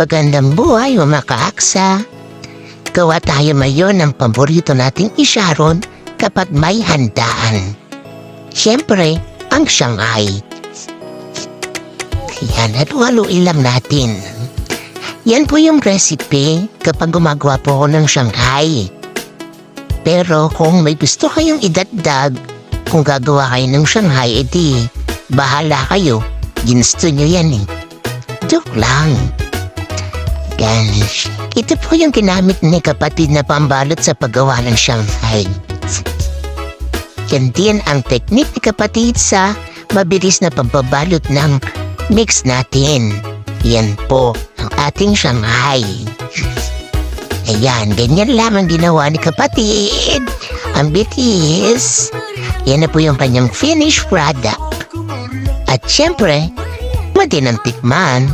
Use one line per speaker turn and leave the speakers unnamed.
Magandang buhay mga kaaksa. Gawa tayo ngayon ng paborito nating isyaron kapag may handaan. Siyempre, ang Shanghai. Yan, halo-haluin lang natin. Yan po yung recipe kapag gumagawa po ako ng Shanghai. Pero kung may gusto kayong idagdag, kung gagawa kayo ng Shanghai, edi bahala kayo. Ginusto nyo yan eh. Joke lang. Yan. Ito po yung ginamit ni kapatid na pambalot sa paggawa ng Shanghai. Yan din ang teknik ni kapatid sa mabilis na pagbabalot ng mix natin. Yan po ang ating Shanghai. Ayan, ganyan lamang ginawa ni kapatid. Ang bilis. Yan na po yung kanyang finished product. At syempre, madinang tikman.